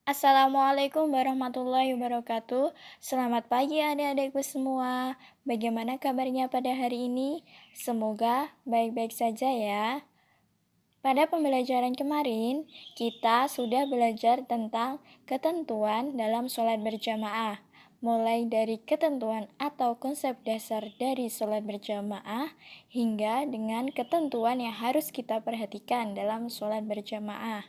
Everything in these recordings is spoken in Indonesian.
Assalamualaikum warahmatullahi wabarakatuh. Selamat pagi adik-adikku semua. Bagaimana kabarnya pada hari ini? Semoga baik-baik saja ya. Pada pembelajaran kemarin, kita sudah belajar tentang ketentuan dalam sholat berjamaah. Mulai dari ketentuan atau konsep dasar dari sholat berjamaah hingga dengan ketentuan yang harus kita perhatikan dalam sholat berjamaah.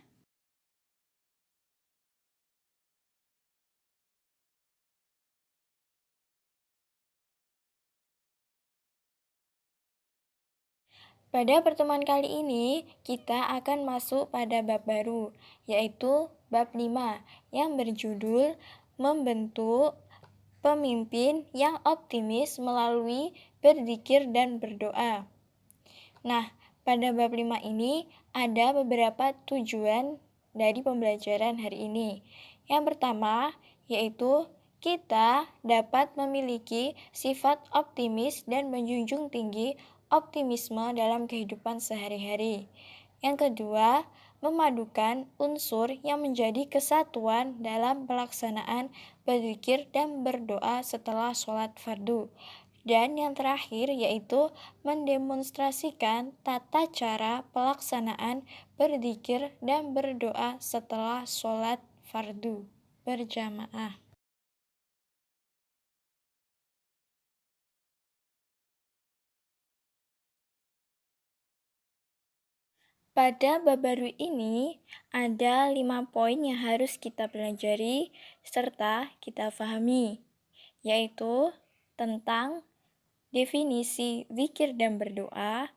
Pada pertemuan kali ini, kita akan masuk pada bab baru, yaitu bab 5, yang berjudul Membentuk Pemimpin yang Optimis Melalui Berzikir dan Berdoa. Nah, pada bab 5 ini ada beberapa tujuan dari pembelajaran hari ini. Yang pertama, yaitu kita dapat memiliki sifat optimis dan menjunjung tinggi optimisme dalam kehidupan sehari-hari. Yang kedua, memadukan unsur yang menjadi kesatuan dalam pelaksanaan berzikir dan berdoa setelah sholat fardu. Dan yang terakhir yaitu mendemonstrasikan tata cara pelaksanaan berzikir dan berdoa setelah sholat fardu berjamaah. Pada bab baru ini, ada 5 poin yang harus kita pelajari serta kita pahami, yaitu tentang definisi zikir dan berdoa,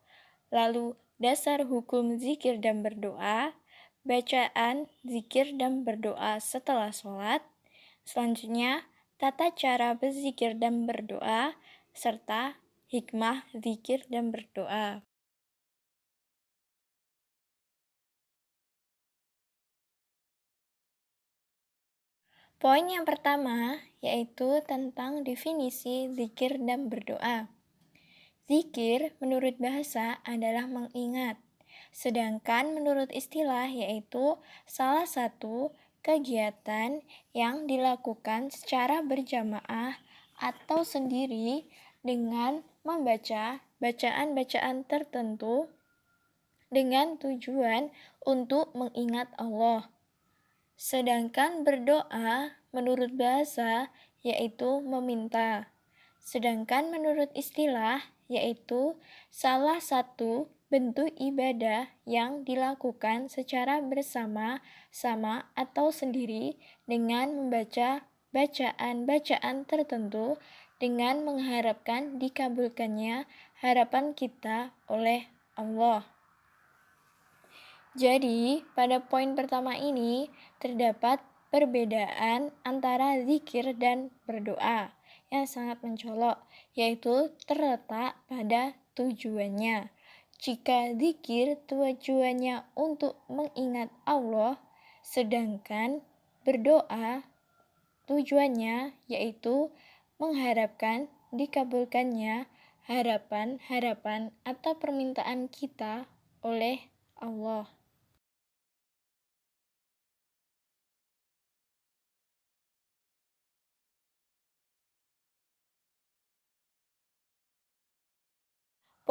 lalu dasar hukum zikir dan berdoa, bacaan zikir dan berdoa setelah sholat, selanjutnya tata cara berzikir dan berdoa, serta hikmah zikir dan berdoa. Poin yang pertama yaitu tentang definisi zikir dan berdoa. Zikir menurut bahasa adalah mengingat, sedangkan menurut istilah yaitu salah satu kegiatan yang dilakukan secara berjamaah atau sendiri dengan membaca bacaan-bacaan tertentu dengan tujuan untuk mengingat Allah. Sedangkan berdoa menurut bahasa yaitu meminta. Sedangkan menurut istilah yaitu salah satu bentuk ibadah yang dilakukan secara bersama-sama atau sendiri dengan membaca bacaan-bacaan tertentu dengan mengharapkan dikabulkannya harapan kita oleh Allah. Jadi, pada poin pertama ini terdapat perbedaan antara zikir dan berdoa yang sangat mencolok, yaitu terletak pada tujuannya. Jika zikir tujuannya untuk mengingat Allah, sedangkan berdoa tujuannya yaitu mengharapkan dikabulkannya harapan-harapan atau permintaan kita oleh Allah.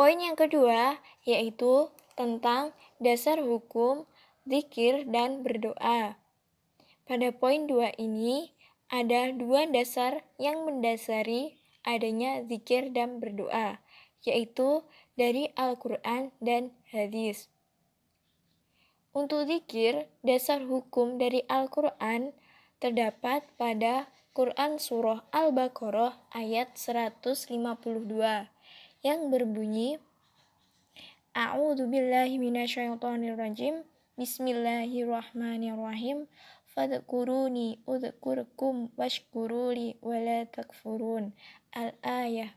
Poin yang kedua yaitu tentang dasar hukum, zikir, dan berdoa. Pada poin 2 ini, ada dua dasar yang mendasari adanya zikir dan berdoa, yaitu dari Al-Quran dan hadis. Untuk zikir, dasar hukum dari Al-Quran terdapat pada Quran Surah Al-Baqarah ayat 152 yang berbunyi A'udzu billahi minasyaitonir rajim. Bismillahirrahmanirrahim. Fadkuruni udzkurkum washkuruli wala takfurun. Al-ayah.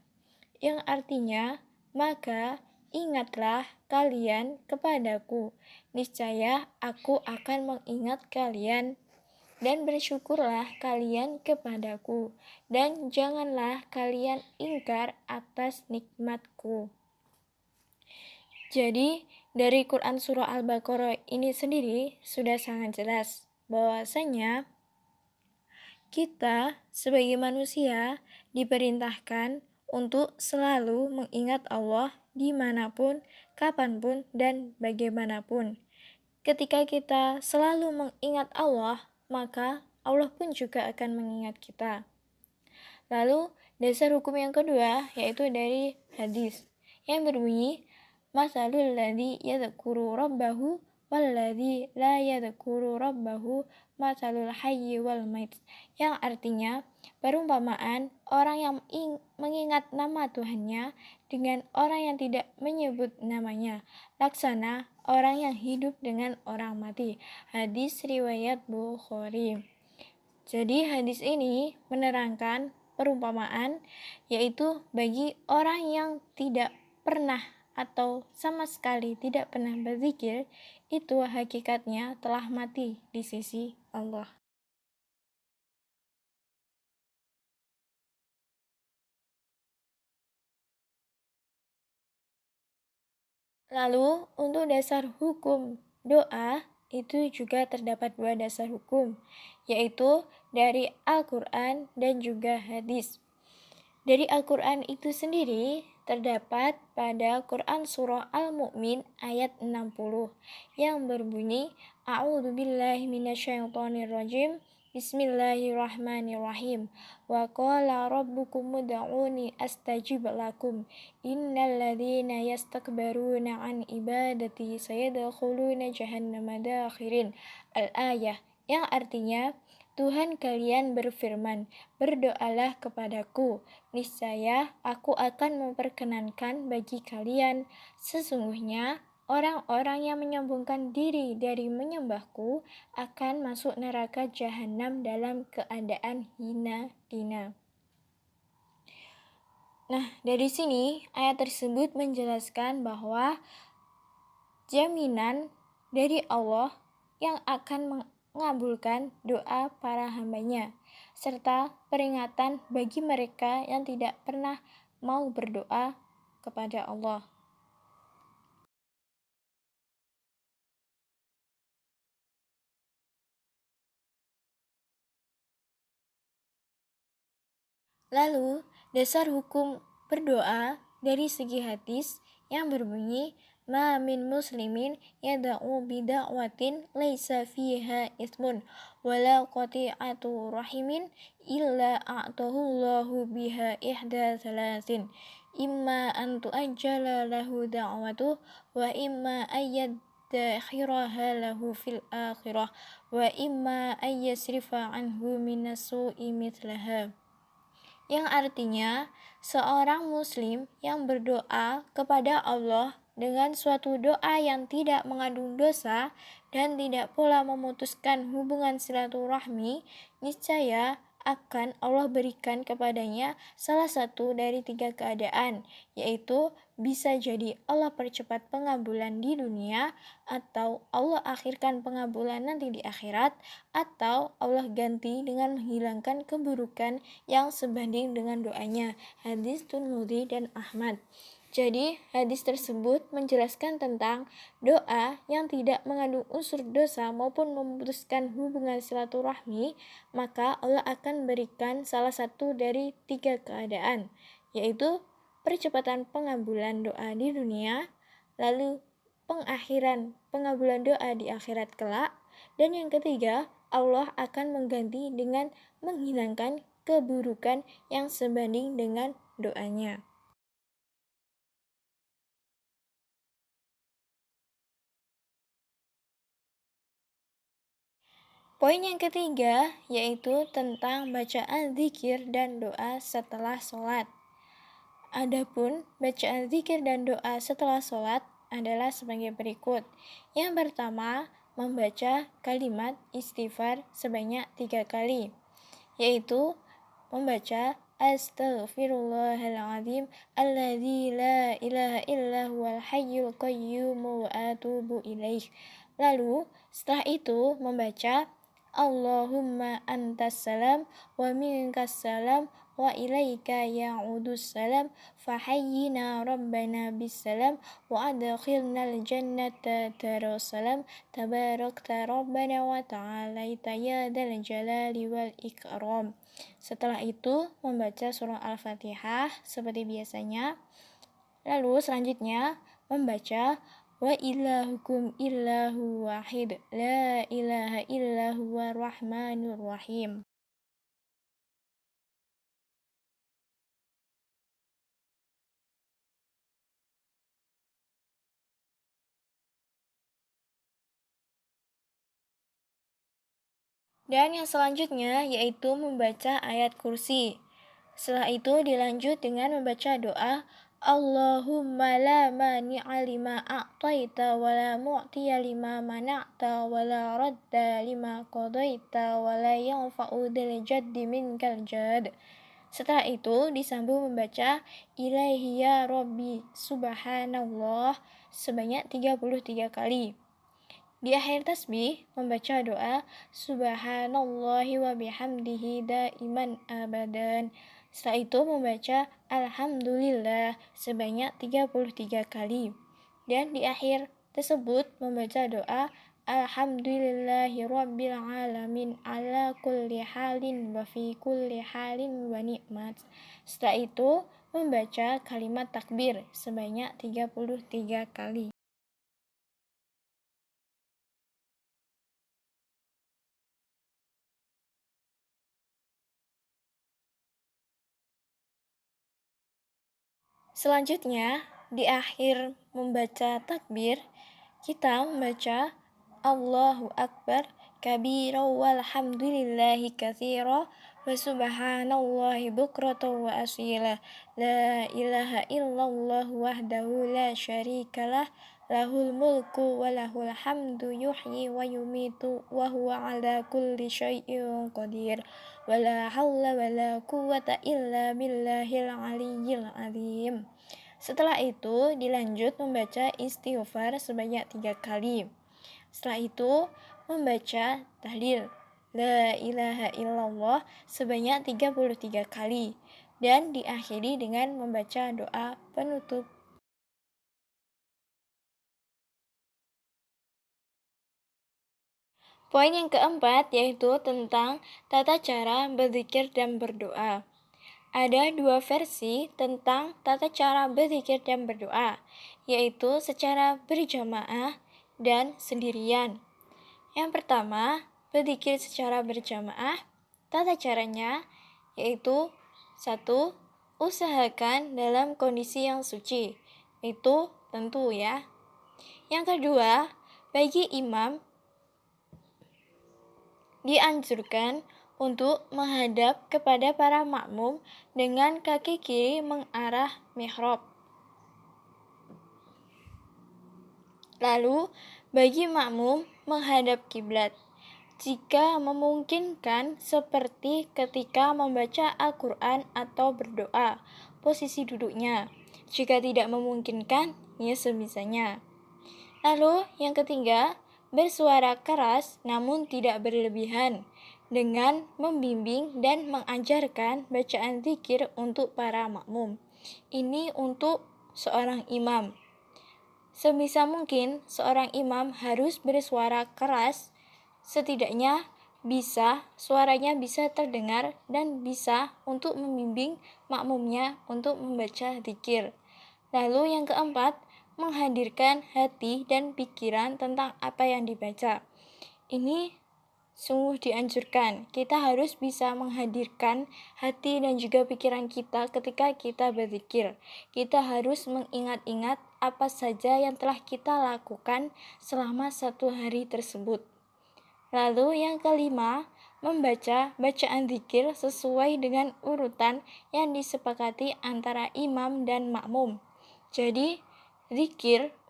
Yang artinya, maka ingatlah kalian kepadaku. Niscaya aku akan mengingat kalian dan bersyukurlah kalian kepadaku, dan janganlah kalian ingkar atas nikmatku. Jadi, dari Quran Surah Al-Baqarah ini sendiri sudah sangat jelas bahwasanya Kita sebagai manusia diperintahkan untuk selalu mengingat Allah dimanapun, kapanpun, dan bagaimanapun. Ketika kita selalu mengingat Allah, maka Allah pun juga akan mengingat kita. Lalu, dasar hukum yang kedua yaitu dari hadis yang berbunyi, Masalul ladzi yadhkuru rabbahu walladzi la yadhkuru rabbahu masalul hayyi wal mait. Yang artinya, perumpamaan orang yang mengingat nama Tuhannya dengan orang yang tidak menyebut namanya, laksana orang yang hidup dengan orang mati. Hadis riwayat Bukhari. Jadi hadis ini menerangkan perumpamaan, yaitu bagi orang yang tidak pernah atau sama sekali tidak pernah berzikir, itu hakikatnya telah mati di sisi Allah. Lalu untuk dasar hukum doa itu juga terdapat dua dasar hukum, yaitu dari Al-Quran dan juga hadis. Dari Al-Quran itu sendiri terdapat pada Quran Surah Al-Mu'min ayat 60 yang berbunyi, A'udzubillahi minasyaitonirrajim, Bismillahirrahmanirrahim. Wa qala rabbukum ud'uni astajib lakum. Innal ladzina yastakbaruna an ibadati sayadkhuluna jahannama dakhirin. Al-ayah, yang artinya Tuhan kalian berfirman, berdoalah kepadaku, niscaya aku akan memperkenankan bagi kalian. Sesungguhnya orang-orang yang menyombongkan diri dari menyembahku akan masuk neraka jahanam dalam keadaan hina dina. Nah, dari sini ayat tersebut menjelaskan bahwa jaminan dari Allah yang akan mengabulkan doa para hambanya, serta peringatan bagi mereka yang tidak pernah mau berdoa kepada Allah. Lalu, dasar hukum berdoa dari segi hadis yang berbunyi, Ma min muslimin yada'u bida'watin laisa fiha ismun wala qati'atu rahimin illa a'tahullahu biha ihda salasin imma an tu'ajjala lahu da'watuh wa imma ayyad dakhiraha lahu fil akhirah wa imma ayyasrifa anhu minas su'i mithlaha. Yang artinya seorang muslim yang berdoa kepada Allah dengan suatu doa yang tidak mengandung dosa dan tidak pula memutuskan hubungan silaturahmi, niscaya akan Allah berikan kepadanya salah satu dari tiga keadaan, yaitu bisa jadi Allah percepat pengabulan di dunia, atau Allah akhirkan pengabulan nanti di akhirat, atau Allah ganti dengan menghilangkan keburukan yang sebanding dengan doanya. Hadis Tirmidzi dan Ahmad. Jadi, hadis tersebut menjelaskan tentang doa yang tidak mengandung unsur dosa maupun memutuskan hubungan silaturahmi, maka Allah akan berikan salah satu dari tiga keadaan, yaitu percepatan pengabulan doa di dunia, lalu pengakhiran pengabulan doa di akhirat kelak, dan yang ketiga, Allah akan mengganti dengan menghilangkan keburukan yang sebanding dengan doanya. Poin yang ketiga yaitu tentang bacaan zikir dan doa setelah sholat. Adapun bacaan zikir dan doa setelah sholat adalah sebagai berikut. Yang pertama, membaca kalimat istighfar sebanyak 3 kali, yaitu membaca Astaghfirullahaladzim alladzi la ilaha illa huwal hayyul qayyum wa atubu ilaih. Lalu setelah itu membaca Allahumma antas salam wa minkas salam wa ilaika ya'udus salam fahayyina rabbana bisalam wa adkhilnal jannata darussalam tabarakta rabbana wa ta'alaita ya dzal jalali wal ikram. Setelah itu membaca surah Al-Fatihah seperti biasanya. Lalu selanjutnya membaca wa ilahukum illahu wahid la ilaha illa huwa rahmanur rahim. Dan yang selanjutnya yaitu membaca ayat kursi. Setelah itu dilanjut dengan membaca doa Allahumma la mani'a lima a'taita wa la mu'tiya lima mana'ta wa la radda lima qadaita wa la yanfa'u dzal jaddi minkal jadd. Setelah itu disambung membaca Ilaihi ya Rabbi subhanallah sebanyak 33 kali. Di akhir tasbih membaca doa Subhanallahi wa bihamdihi daiman abadan. Setelah itu membaca Alhamdulillah sebanyak 33 kali. Dan di akhir tersebut membaca doa Alhamdulillahi rabbil alamin ala kulli halin wa fi kulli halin wa ni'mat. Setelah itu membaca kalimat takbir sebanyak 33 kali. Selanjutnya, di akhir membaca takbir, kita membaca Allahu Akbar kabira walhamdulillahi katsira wa subhanallahi bukratan wa asila la ilaha illallah wahdahu la syarikalah lahul mulku wa lahul hamdu yuhyi wa yumitu wa huwa ala kulli syai'in qadir wa la hawla wa la quwwata illa billahil aliyyil azim. Setelah itu dilanjut membaca istighfar sebanyak 3 kali. Setelah itu membaca tahlil La ilaha illallah sebanyak 33 kali dan diakhiri dengan membaca doa penutup. Poin yang keempat yaitu tentang tata cara berzikir dan berdoa. Ada dua versi tentang tata cara berzikir dan berdoa, yaitu secara berjamaah dan sendirian. Yang pertama, berzikir secara berjamaah. Tata caranya yaitu 1. Usahakan dalam kondisi yang suci. Itu tentu ya. Yang kedua, bagi imam dianjurkan untuk menghadap kepada para makmum dengan kaki kiri mengarah mihrab. Lalu, bagi makmum menghadap kiblat. Jika memungkinkan seperti ketika membaca Al-Quran atau berdoa, posisi duduknya. Jika tidak memungkinkan, ya sebisanya. Lalu, yang ketiga, bersuara keras namun tidak berlebihan dengan membimbing dan mengajarkan bacaan zikir untuk para makmum. Ini untuk seorang imam. Sebisa mungkin seorang imam harus bersuara keras, setidaknya suaranya bisa terdengar dan bisa untuk membimbing makmumnya untuk membaca zikir. Lalu yang keempat, menghadirkan hati dan pikiran tentang apa yang dibaca. Ini sungguh dianjurkan. Kita harus bisa menghadirkan hati dan juga pikiran kita ketika kita berzikir. Kita harus mengingat-ingat apa saja yang telah kita lakukan selama satu hari tersebut. Lalu yang kelima, membaca bacaan zikir sesuai dengan urutan yang disepakati antara imam dan makmum. Jadi,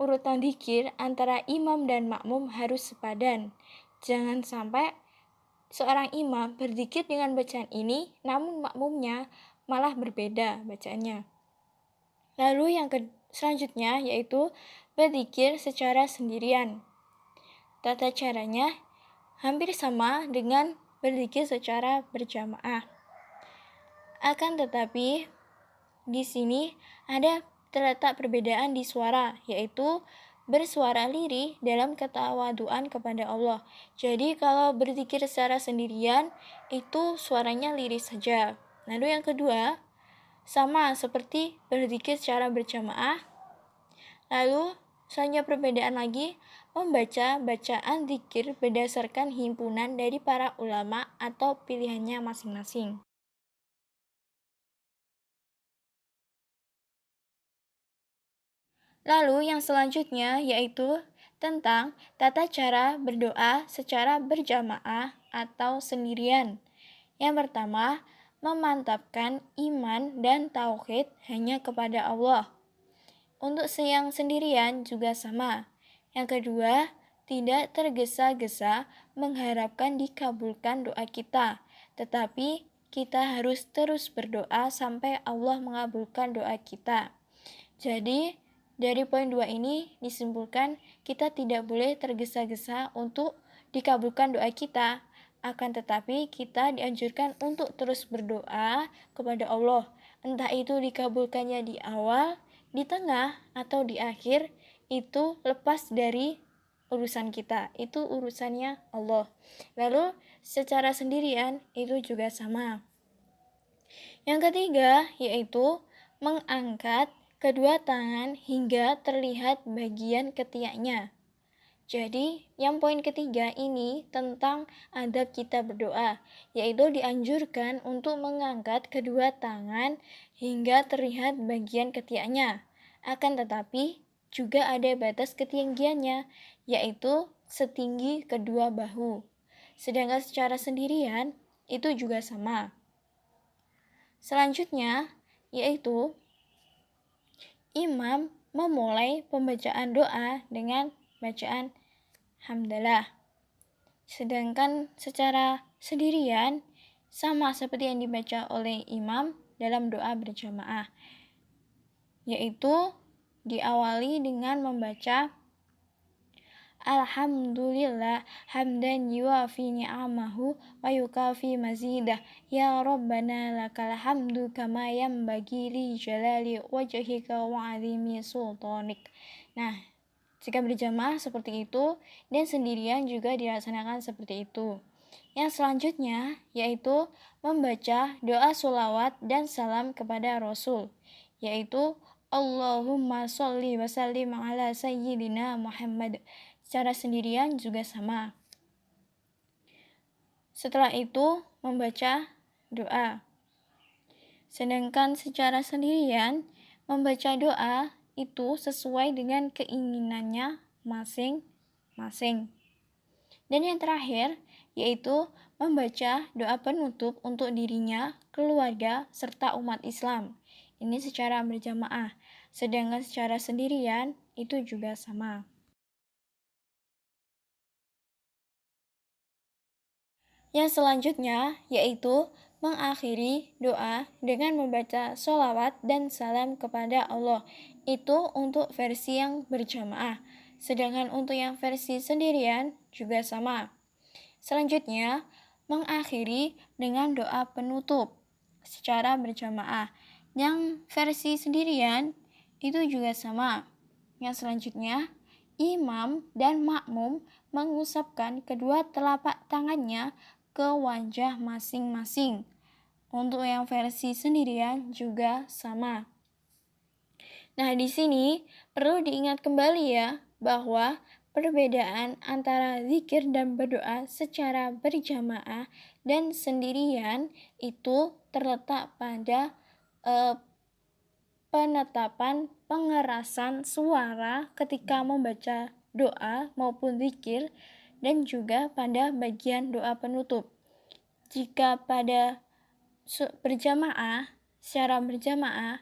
urutan zikir antara imam dan makmum harus sepadan. Jangan sampai seorang imam berzikir dengan bacaan ini, namun makmumnya malah berbeda bacaannya. Lalu yang selanjutnya yaitu berzikir secara sendirian. Tata caranya hampir sama dengan berzikir secara berjamaah. Akan tetapi di sini terletak perbedaan di suara, yaitu bersuara lirih dalam ketawaduan kepada Allah. Jadi kalau berzikir secara sendirian itu suaranya lirih saja. Lalu yang kedua, sama seperti berzikir secara berjamaah. Lalu selanjutnya perbedaan lagi, membaca bacaan zikir berdasarkan himpunan dari para ulama atau pilihannya masing-masing. Lalu yang selanjutnya yaitu tentang tata cara berdoa secara berjamaah atau sendirian. Yang pertama, memantapkan iman dan tauhid hanya kepada Allah. Untuk yang sendirian juga sama. Yang kedua, tidak tergesa-gesa mengharapkan dikabulkan doa kita, tetapi kita harus terus berdoa sampai Allah mengabulkan doa kita. Jadi, dari poin 2 ini disimpulkan kita tidak boleh tergesa-gesa untuk dikabulkan doa kita. Akan tetapi kita dianjurkan untuk terus berdoa kepada Allah. Entah itu dikabulkannya di awal, di tengah, atau di akhir, itu lepas dari urusan kita. Itu urusannya Allah. Lalu secara sendirian itu juga sama. Yang ketiga yaitu mengangkat kedua tangan hingga terlihat bagian ketiaknya. Jadi, yang poin ketiga ini tentang adab kita berdoa, yaitu dianjurkan untuk mengangkat kedua tangan hingga terlihat bagian ketiaknya. Akan tetapi, juga ada batas ketinggiannya, yaitu setinggi kedua bahu. Sedangkan secara sendirian, itu juga sama. Selanjutnya, yaitu imam memulai pembacaan doa dengan bacaan hamdalah. Sedangkan secara sendirian sama seperti yang dibaca oleh imam dalam doa berjamaah, yaitu diawali dengan membaca Alhamdulillah hamdan yuafi ni'amahu wa yukafi mazidah ya Rabbana lakal hamdu kama yanbaghi li jalali wajhika wa azimi sultanik. Nah, jika berjamaah seperti itu dan sendirian juga dilaksanakan seperti itu. Yang selanjutnya yaitu membaca doa sholawat dan salam kepada Rasul, yaitu Allahumma sholli wa sallim ala sayyidina Muhammad. Secara sendirian juga sama. Setelah itu membaca doa. Sedangkan secara sendirian membaca doa itu sesuai dengan keinginannya masing-masing. Dan yang terakhir yaitu membaca doa penutup untuk dirinya, keluarga, serta umat Islam. Ini secara berjamaah. Sedangkan secara sendirian itu juga sama. Yang selanjutnya yaitu mengakhiri doa dengan membaca sholawat dan salam kepada Allah. Itu untuk versi yang berjamaah. Sedangkan untuk yang versi sendirian juga sama. Selanjutnya, mengakhiri dengan doa penutup secara berjamaah. Yang versi sendirian itu juga sama. Yang selanjutnya, imam dan makmum mengusapkan kedua telapak tangannya ke wajah masing-masing. Untuk yang versi sendirian juga sama. Nah, di sini perlu diingat kembali ya bahwa perbedaan antara zikir dan berdoa secara berjamaah dan sendirian itu terletak pada penetapan pengerasan suara ketika membaca doa maupun zikir dan juga pada bagian doa penutup. Jika pada secara berjamaah,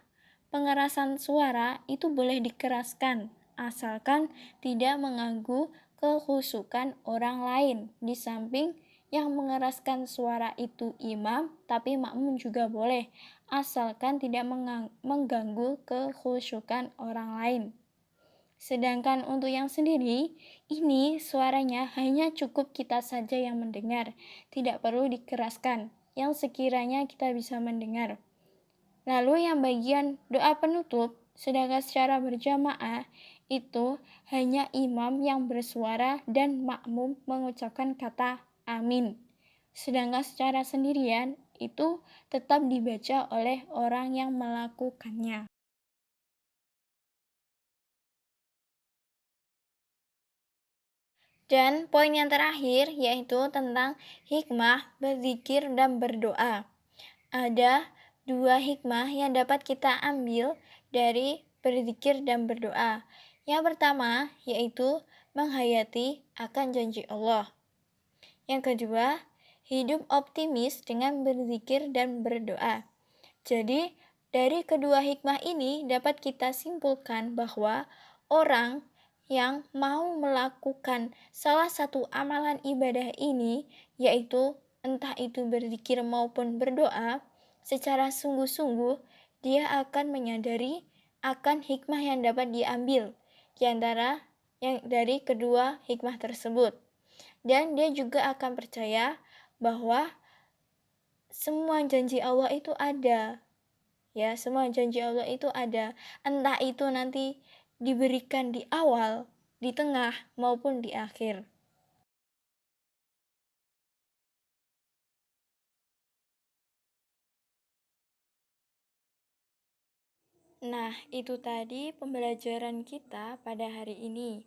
pengerasan suara itu boleh dikeraskan, asalkan tidak mengganggu kekhusyukan orang lain. Di samping yang mengeraskan suara itu imam, tapi makmum juga boleh, asalkan tidak mengganggu kekhusyukan orang lain. Sedangkan untuk yang sendiri, ini suaranya hanya cukup kita saja yang mendengar, tidak perlu dikeraskan, yang sekiranya kita bisa mendengar. Lalu yang bagian doa penutup, sedangkan secara berjamaah itu hanya imam yang bersuara dan makmum mengucapkan kata amin. Sedangkan secara sendirian itu tetap dibaca oleh orang yang melakukannya. Dan poin yang terakhir yaitu tentang hikmah berzikir dan berdoa. Ada dua hikmah yang dapat kita ambil dari berzikir dan berdoa. Yang pertama yaitu menghayati akan janji Allah. Yang kedua, hidup optimis dengan berzikir dan berdoa. Jadi, dari kedua hikmah ini dapat kita simpulkan bahwa orang yang mau melakukan salah satu amalan ibadah ini, yaitu entah itu berzikir maupun berdoa, secara sungguh-sungguh dia akan menyadari akan hikmah yang dapat diambil di antara yang dari kedua hikmah tersebut. Dan dia juga akan percaya bahwa semua janji Allah itu ada. Ya, semua janji Allah itu ada. Entah itu nanti diberikan di awal, di tengah, maupun di akhir. Nah, itu tadi pembelajaran kita pada hari ini.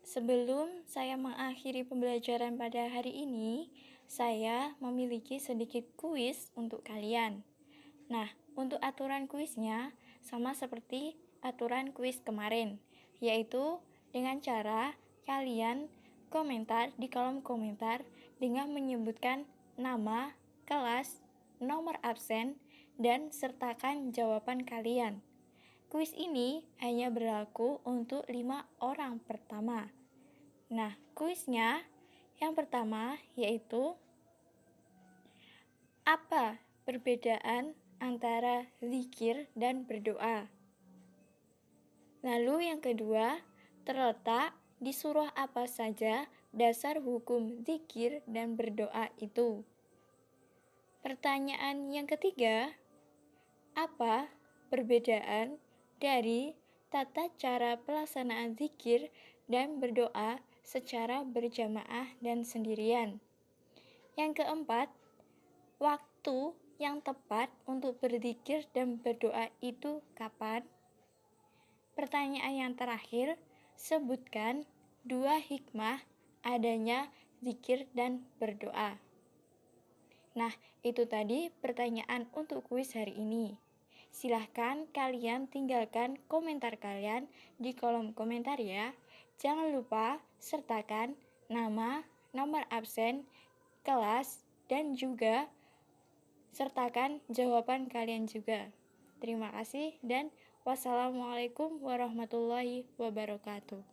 Sebelum saya mengakhiri pembelajaran pada hari ini, saya memiliki sedikit kuis untuk kalian. Nah, untuk aturan kuisnya sama seperti aturan kuis kemarin, yaitu dengan cara kalian komentar di kolom komentar dengan menyebutkan nama, kelas, nomor absen, dan sertakan jawaban kalian. Kuis ini hanya berlaku untuk 5 orang pertama. Nah, kuisnya yang pertama yaitu apa perbedaan antara zikir dan berdoa? Lalu yang kedua, terletak di surah apa saja dasar hukum zikir dan berdoa itu? Pertanyaan yang ketiga, apa perbedaan dari tata cara pelaksanaan zikir dan berdoa secara berjamaah dan sendirian? Yang keempat, waktu yang tepat untuk berzikir dan berdoa itu kapan? Pertanyaan yang terakhir, sebutkan dua hikmah adanya zikir dan berdoa. Nah, itu tadi pertanyaan untuk kuis hari ini. Silahkan kalian tinggalkan komentar kalian di kolom komentar ya. Jangan lupa sertakan nama, nomor absen, kelas, dan juga sertakan jawaban kalian juga. Terima kasih dan wassalamualaikum warahmatullahi wabarakatuh.